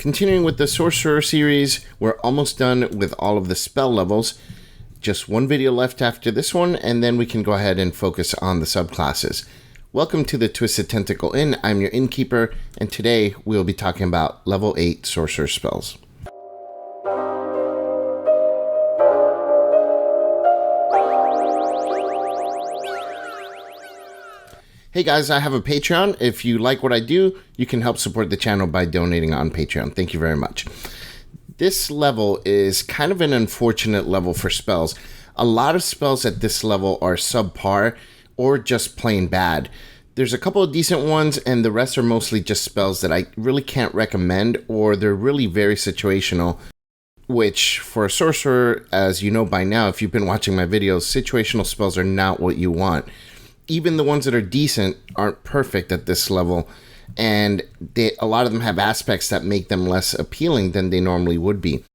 Continuing with the Sorcerer series, we're almost done with all of the spell levels. Just one video left after this one, and then we can go ahead and focus on the subclasses. Welcome to the Twisted Tentacle Inn. I'm your Innkeeper, and today we'll be talking about level 8 Sorcerer spells. Hey guys, I have a Patreon. If you like what I do, you can help support the channel by donating on Patreon. Thank you very much. This level is kind of an unfortunate level for spells. A lot of spells at this level are subpar or just plain bad. There's a couple of decent ones, and the rest are mostly just spells that I really can't recommend, or they're really very situational, which for a sorcerer, as you know by now, if you've been watching my videos, situational spells are not what you want. Even the ones that are decent aren't perfect at this level, and a lot of them have aspects that make them less appealing than they normally would be.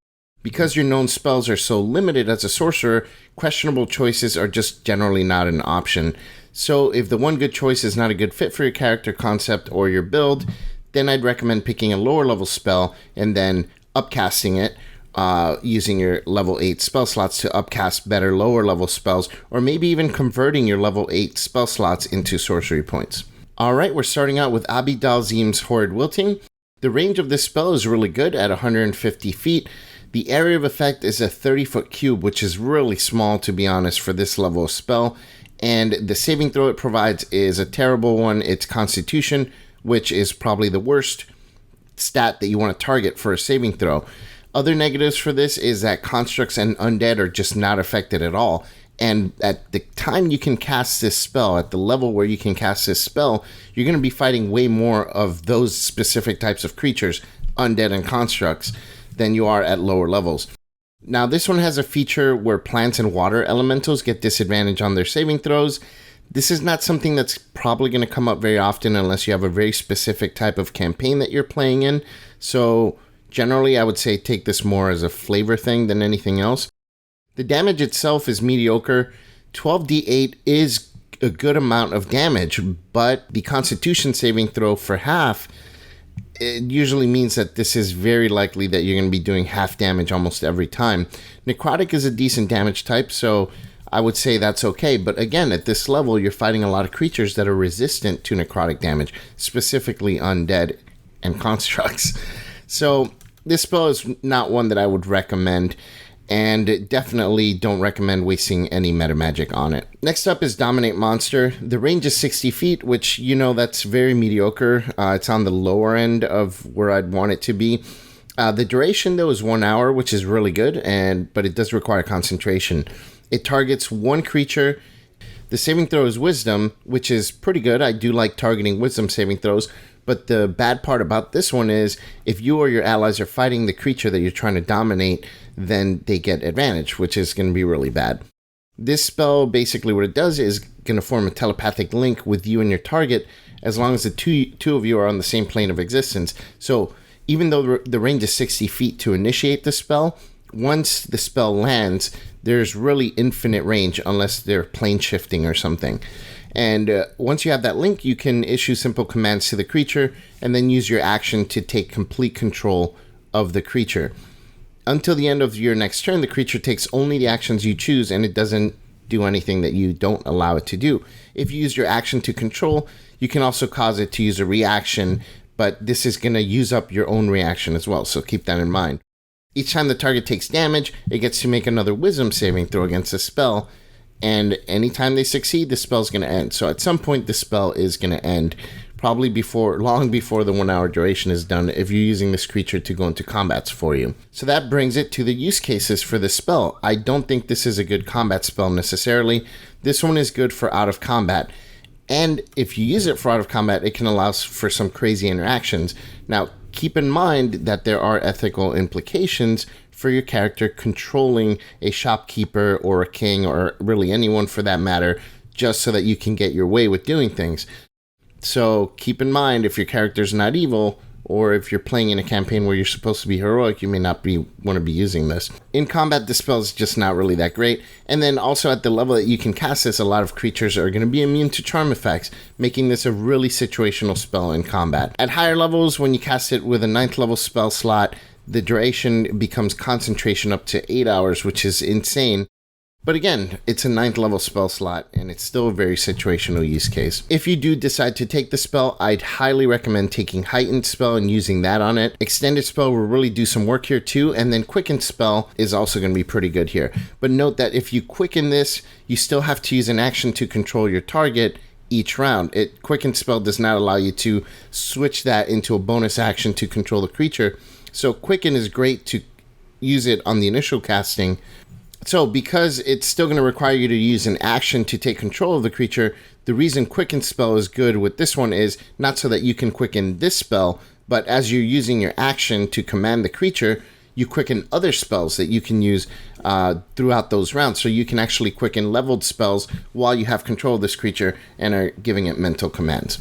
Because your known spells are so limited as a sorcerer, questionable choices are just generally not an option. So if the one good choice is not a good fit for your character concept or your build, then I'd recommend picking a lower level spell and then upcasting it, using your level 8 spell slots to upcast better lower level spells, or maybe even converting your level 8 spell slots into sorcery points. Alright, we're starting out with Abi-Dhalzim's Horrid Wilting. The range of this spell is really good at 150 feet. The area of effect is a 30-foot cube, which is really small, to be honest, for this level of spell. And the saving throw it provides is a terrible one. It's Constitution, which is probably the worst stat that you want to target for a saving throw. Other negatives for this is that constructs and undead are just not affected at all. And at the time you can cast this spell, at the level where you can cast this spell, you're going to be fighting way more of those specific types of creatures, undead and constructs, than you are at lower levels. Now this one has a feature where plants and water elementals get disadvantage on their saving throws. This is not something that's probably going to come up very often unless you have a very specific type of campaign that you're playing in. So generally, I would say take this more as a flavor thing than anything else. The damage itself is mediocre. 12d8 is a good amount of damage, but the Constitution saving throw for half, it usually means that this is very likely that you're going to be doing half damage almost every time. Necrotic is a decent damage type, so I would say that's okay. But again, at this level, you're fighting a lot of creatures that are resistant to necrotic damage, specifically undead and constructs. So this spell is not one that I would recommend, and definitely don't recommend wasting any meta magic on it. Next up is Dominate Monster. The range is 60 feet, which, you know, that's very mediocre. It's on the lower end of where I'd want it to be. The duration, though, is 1 hour, which is really good, but it does require concentration. It targets one creature. The saving throw is Wisdom, which is pretty good. I do like targeting Wisdom saving throws. But the bad part about this one is if you or your allies are fighting the creature that you're trying to dominate, then they get advantage, which is going to be really bad. This spell, basically what it does is going to form a telepathic link with you and your target as long as the two of you are on the same plane of existence. So even though the range is 60 feet to initiate the spell, once the spell lands, there's really infinite range unless they're plane shifting or something. And once you have that link, you can issue simple commands to the creature and then use your action to take complete control of the creature. Until the end of your next turn, the creature takes only the actions you choose, and it doesn't do anything that you don't allow it to do. If you use your action to control, you can also cause it to use a reaction, but this is going to use up your own reaction as well, so keep that in mind. Each time the target takes damage, it gets to make another Wisdom saving throw against the spell, and anytime they succeed, the spell's going to end. So at some point, the spell is going to end, probably long before the 1 hour duration is done if you're using this creature to go into combats for you. So that brings it to the use cases for this spell. I don't think this is a good combat spell necessarily. This one is good for out of combat. And if you use it for out of combat, it can allow for some crazy interactions. Now, keep in mind that there are ethical implications for your character controlling a shopkeeper or a king, or really anyone for that matter, just so that you can get your way with doing things. So keep in mind, if your character's not evil, or if you're playing in a campaign where you're supposed to be heroic, you may not want to be using this. In combat, this spell is just not really that great. And then also at the level that you can cast this, a lot of creatures are going to be immune to charm effects, making this a really situational spell in combat. At higher levels, when you cast it with a 9th level spell slot, the duration becomes concentration up to 8 hours, which is insane. But again, it's a 9th level spell slot, and it's still a very situational use case. If you do decide to take the spell, I'd highly recommend taking Heightened Spell and using that on it. Extended Spell will really do some work here too, and then Quickened Spell is also going to be pretty good here. But note that if you quicken this, you still have to use an action to control your target each round. Quickened Spell does not allow you to switch that into a bonus action to control the creature. So Quicken is great to use it on the initial casting. So because it's still going to require you to use an action to take control of the creature, the reason Quicken Spell is good with this one is not so that you can quicken this spell, but as you're using your action to command the creature, you quicken other spells that you can use throughout those rounds. So you can actually quicken leveled spells while you have control of this creature and are giving it mental commands.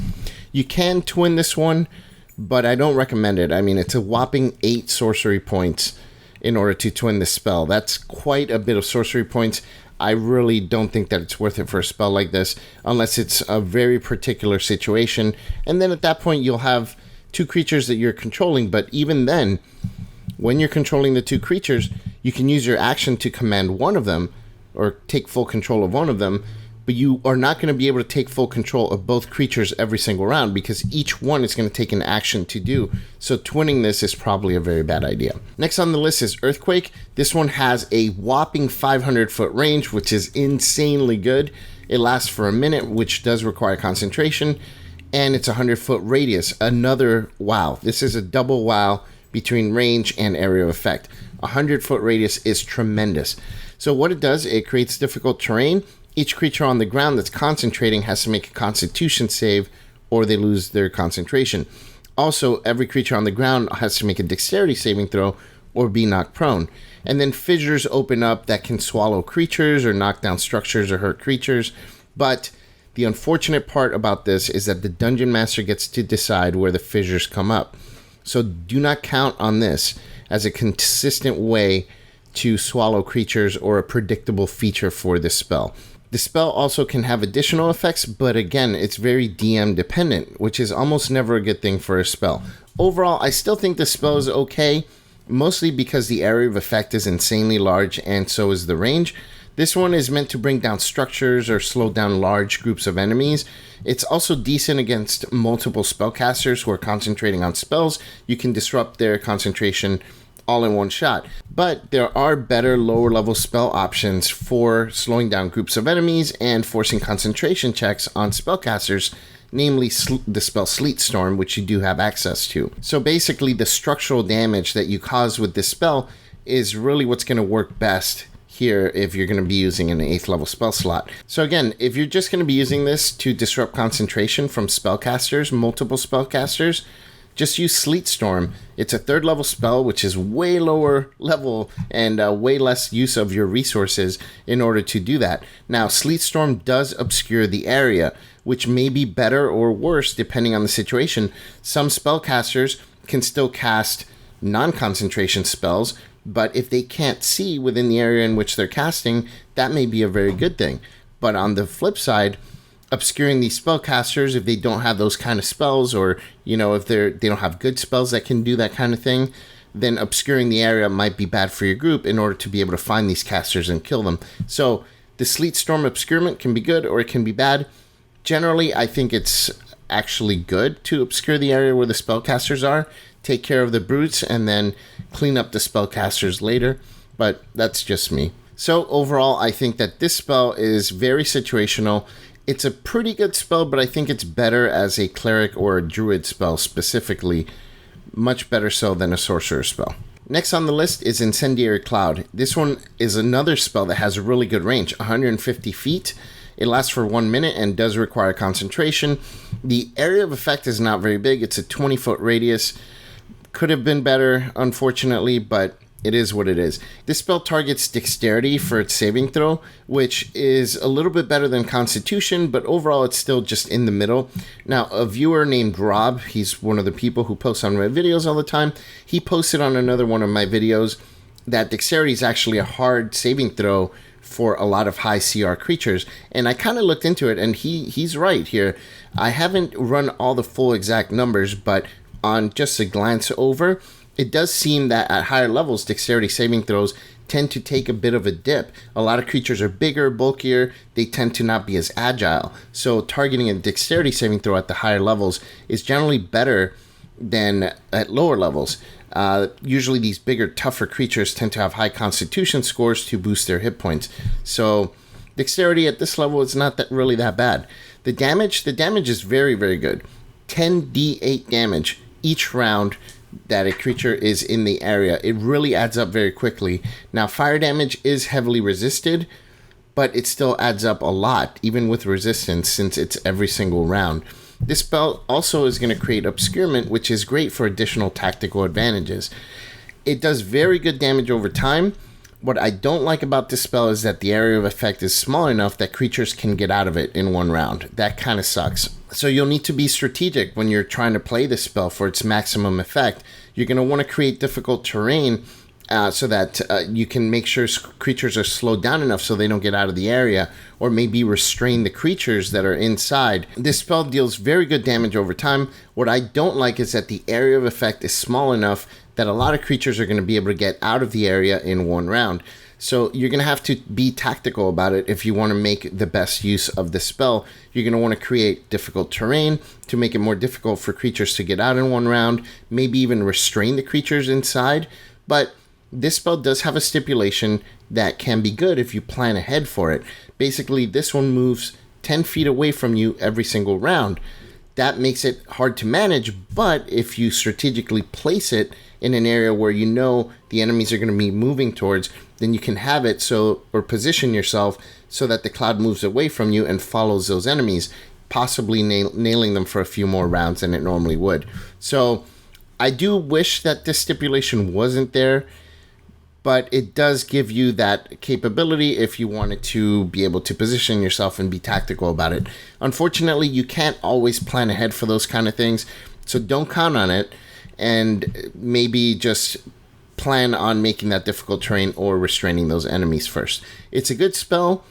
You can twin this one, but I don't recommend it. I mean, it's a whopping 8 sorcery points in order to twin the spell. That's quite a bit of sorcery points. I really don't think that it's worth it for a spell like this, unless it's a very particular situation. And then at that point, you'll have 2 creatures that you're controlling. But even then, when you're controlling the 2 creatures, you can use your action to command one of them, or take full control of one of them, but you are not going to be able to take full control of both creatures every single round because each one is going to take an action to do. So twinning this is probably a very bad idea. Next on the list is Earthquake. This one has a whopping 500-foot range, which is insanely good. It lasts for a minute, which does require concentration, and it's a 100-foot radius. Another wow. This is a double wow between range and area of effect. A 100-foot radius is tremendous. So what it does, it creates difficult terrain. Each creature on the ground that's concentrating has to make a Constitution save or they lose their concentration. Also, every creature on the ground has to make a Dexterity saving throw or be knocked prone. And then fissures open up that can swallow creatures or knock down structures or hurt creatures. But the unfortunate part about this is that the Dungeon Master gets to decide where the fissures come up. So do not count on this as a consistent way to swallow creatures or a predictable feature for this spell. The spell also can have additional effects, but again, it's very DM dependent, which is almost never a good thing for a spell. Overall, I still think the spell is okay, mostly because the area of effect is insanely large and so is the range. This one is meant to bring down structures or slow down large groups of enemies. It's also decent against multiple spellcasters who are concentrating on spells. You can disrupt their concentration all in one shot. But there are better lower level spell options for slowing down groups of enemies and forcing concentration checks on spellcasters, namely the spell Sleet Storm, which you do have access to. So basically the structural damage that you cause with this spell is really what's going to work best here if you're going to be using an 8th level spell slot. So again, if you're just going to be using this to disrupt concentration from spellcasters, multiple spellcasters, just use Sleet Storm. It's a 3rd level spell, which is way lower level and way less use of your resources in order to do that. Now, Sleet Storm does obscure the area, which may be better or worse depending on the situation. Some spellcasters can still cast non-concentration spells, but if they can't see within the area in which they're casting, that may be a very good thing. But on the flip side, obscuring these spellcasters, if they don't have those kind of spells, or if they don't have good spells that can do that kind of thing, then obscuring the area might be bad for your group in order to be able to find these casters and kill them. So the Sleet Storm obscurement can be good or it can be bad. Generally, I think it's actually good to obscure the area where the spellcasters are, take care of the brutes, and then clean up the spellcasters later. But that's just me. So overall, I think that this spell is very situational. It's a pretty good spell, but I think it's better as a cleric or a druid spell specifically. Much better so than a sorcerer spell. Next on the list is Incendiary Cloud. This one is another spell that has a really good range, 150 feet. It lasts for 1 minute and does require concentration. The area of effect is not very big. It's a 20-foot radius. Could have been better, unfortunately, but It is what it is. This spell targets dexterity for its saving throw, which is a little bit better than Constitution, but overall it's still just in the middle. Now, a viewer named Rob, he's one of the people who posts on my videos all the time, he posted on another one of my videos that dexterity is actually a hard saving throw for a lot of high CR creatures, and I kind of looked into it, and he's right here. I haven't run all the full exact numbers, but on just a glance over, it does seem that at higher levels, dexterity saving throws tend to take a bit of a dip. A lot of creatures are bigger, bulkier, they tend to not be as agile. So targeting a dexterity saving throw at the higher levels is generally better than at lower levels. Usually these bigger, tougher creatures tend to have high constitution scores to boost their hit points. So dexterity at this level is not really that bad. The damage is very, very good. 10d8 damage each round that a creature is in the area. It really adds up very quickly. Now, fire damage is heavily resisted, but it still adds up a lot, even with resistance, since it's every single round. This spell also is going to create obscurement, which is great for additional tactical advantages. It does very good damage over time. What I don't like about this spell is that the area of effect is small enough that creatures can get out of it in one round. That kind of sucks. So you'll need to be strategic when you're trying to play this spell for its maximum effect. You're going to want to create difficult terrain so that you can make sure creatures are slowed down enough so they don't get out of the area, or maybe restrain the creatures that are inside. This spell deals very good damage over time. What I don't like is that the area of effect is small enough that a lot of creatures are going to be able to get out of the area in one round. So you're going to have to be tactical about it if you want to make the best use of the spell. You're going to want to create difficult terrain to make it more difficult for creatures to get out in one round, maybe even restrain the creatures inside. But this spell does have a stipulation that can be good if you plan ahead for it. Basically, this one moves 10 feet away from you every single round. That makes it hard to manage, but if you strategically place it in an area where you know the enemies are going to be moving towards, then you can have it or position yourself so that the cloud moves away from you and follows those enemies, possibly nailing them for a few more rounds than it normally would. So I do wish that this stipulation wasn't there, but it does give you that capability if you wanted to be able to position yourself and be tactical about it. Unfortunately, you can't always plan ahead for those kind of things, so don't count on it, and maybe just plan on making that difficult terrain or restraining those enemies first. It's a good spell,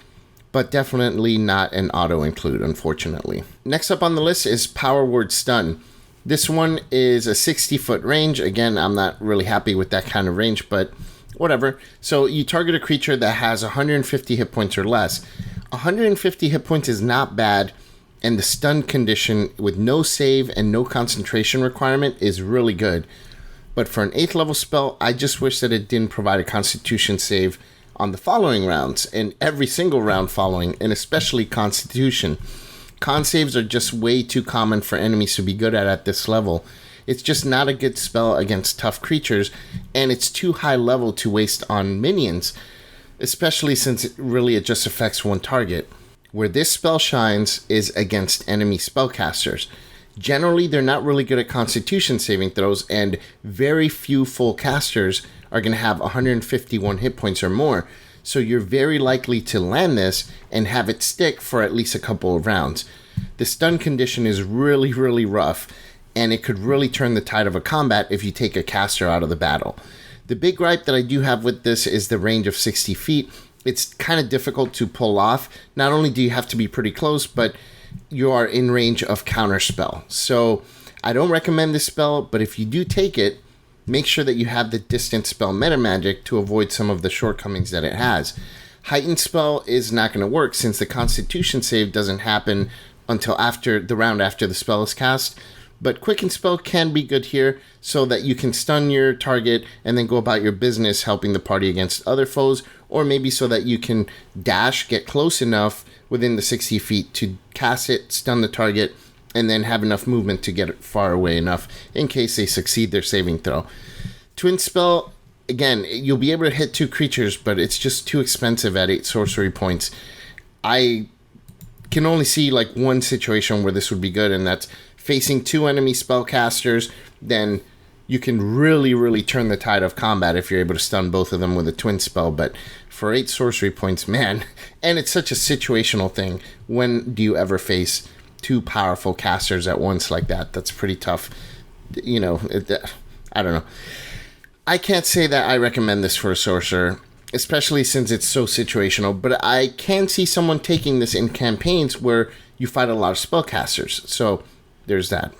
but definitely not an auto-include, unfortunately. Next up on the list is Power Word Stun. This one is a 60-foot range. Again, I'm not really happy with that kind of range, but whatever. So you target a creature that has 150 hit points or less. 150 hit points is not bad, and the stun condition with no save and no concentration requirement is really good. But for an 8th level spell, I just wish that it didn't provide a Constitution save on the following rounds, and every single round following, and especially Constitution. Con saves are just way too common for enemies to be good at this level. It's just not a good spell against tough creatures, and it's too high level to waste on minions, especially since it just affects one target. Where this spell shines is against enemy spellcasters. Generally, they're not really good at Constitution saving throws, and very few full casters are going to have 151 hit points or more, so you're very likely to land this and have it stick for at least a couple of rounds. The stun condition is really, really rough, and it could really turn the tide of a combat if you take a caster out of the battle. The big gripe that I do have with this is the range of 60 feet. It's kind of difficult to pull off. Not only do you have to be pretty close, but you are in range of counterspell. So I don't recommend this spell, but if you do take it, make sure that you have the distance spell meta magic to avoid some of the shortcomings that it has. Heightened spell is not going to work since the Constitution save doesn't happen until after the round after the spell is cast. But Quicken Spell can be good here so that you can stun your target and then go about your business helping the party against other foes, or maybe so that you can dash, get close enough within the 60 feet to cast it, stun the target, and then have enough movement to get it far away enough in case they succeed their saving throw. Twin Spell, again, you'll be able to hit 2 creatures, but it's just too expensive at 8 sorcery points. I can only see like one situation where this would be good, and that's facing 2 enemy spellcasters, then you can really turn the tide of combat if you're able to stun both of them with a twin spell. But for 8 sorcery points, man, and it's such a situational thing. When do you ever face 2 powerful casters at once like that? That's pretty tough. You know, I don't know. I can't say that I recommend this for a sorcerer, especially since it's so situational, but I can see someone taking this in campaigns where you fight a lot of spellcasters. So there's that.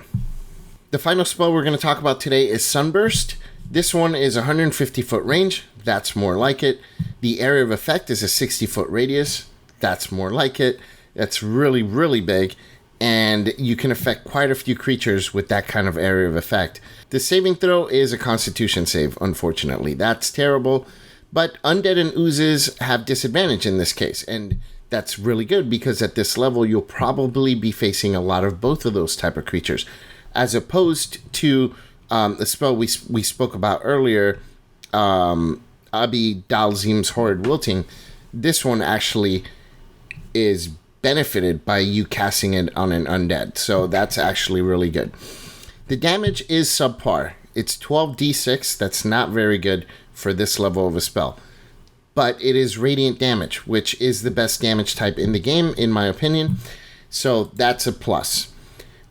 The final spell we're going to talk about today is Sunburst. This one is 150 foot range. That's more like it. The area of effect is a 60 foot radius. That's more like it. That's really big. And you can affect quite a few creatures with that kind of area of effect. The saving throw is a Constitution save, unfortunately. That's terrible. But undead and oozes have disadvantage in this case. And that's really good because at this level, you'll probably be facing a lot of both of those type of creatures. As opposed to the spell we spoke about earlier, Abi-Dhalzim's Horrid Wilting, this one actually is benefited by you casting it on an undead. So that's actually really good. The damage is subpar. It's 12d6. That's not very good for this level of a spell. But it is radiant damage, which is the best damage type in the game, in my opinion. So that's a plus.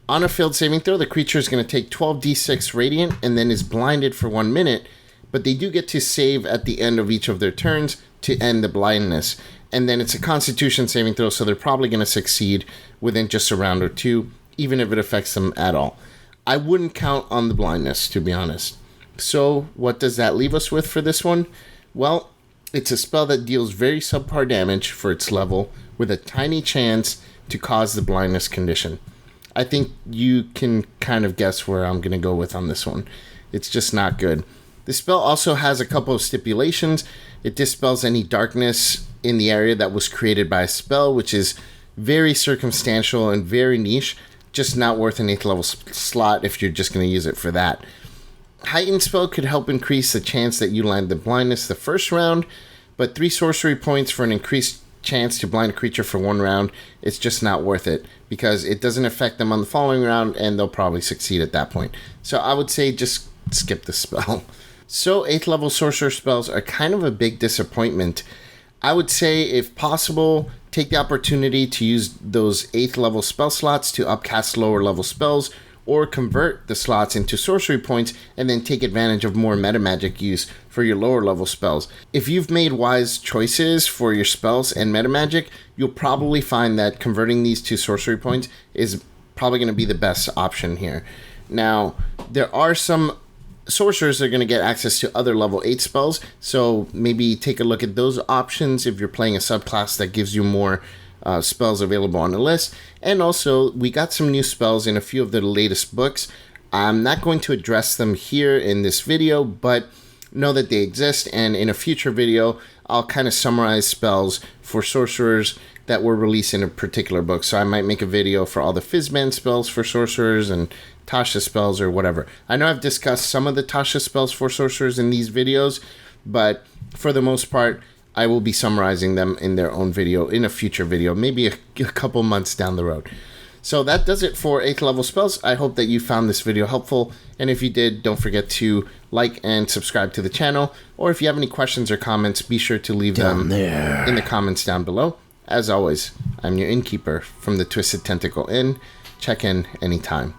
On a failed saving throw, the creature is going to take 12d6 radiant and then is blinded for 1 minute, but they do get to save at the end of each of their turns to end the blindness. And then it's a Constitution saving throw, so they're probably going to succeed within just a round or 2, even if it affects them at all. I wouldn't count on the blindness, to be honest. So what does that leave us with for this one? Well, it's a spell that deals very subpar damage for its level with a tiny chance to cause the blindness condition. I think you can kind of guess where I'm going to go with on this one. It's just not good. The spell also has a couple of stipulations. It dispels any darkness in the area that was created by a spell, which is very circumstantial and very niche. Just not worth an 8th level slot if you're just going to use it for that. Heightened spell could help increase the chance that you land the blindness the first round, but 3 sorcery points for an increased chance to blind a creature for 1 round, it's just not worth it because it doesn't affect them on the following round and they'll probably succeed at that point. So I would say just skip the spell. So 8th level sorcerer spells are kind of a big disappointment. I would say if possible, take the opportunity to use those 8th level spell slots to upcast lower level spells or convert the slots into sorcery points and then take advantage of more meta magic use for your lower level spells. If you've made wise choices for your spells and meta magic, you'll probably find that converting these to sorcery points is probably going to be the best option here. Now, there are some sorcerers that are going to get access to other level 8 spells, so maybe take a look at those options if you're playing a subclass that gives you more spells available on the list. And also, we got some new spells in a few of the latest books. I'm not going to address them here in this video, but know that they exist, and in a future video, I'll kind of summarize spells for sorcerers that were released in a particular book. So I might make a video for all the Fizzman spells for sorcerers and Tasha spells or whatever. I know I've discussed some of the Tasha spells for sorcerers in these videos, but for the most part, I will be summarizing them in their own video in a future video, maybe a couple months down the road. So that does it for 8th level spells. I hope that you found this video helpful, and if you did, don't forget to like and subscribe to the channel, or if you have any questions or comments, be sure to leave them in the comments down below. As always, I'm your Innkeeper from the Twisted Tentacle Inn. Check in anytime.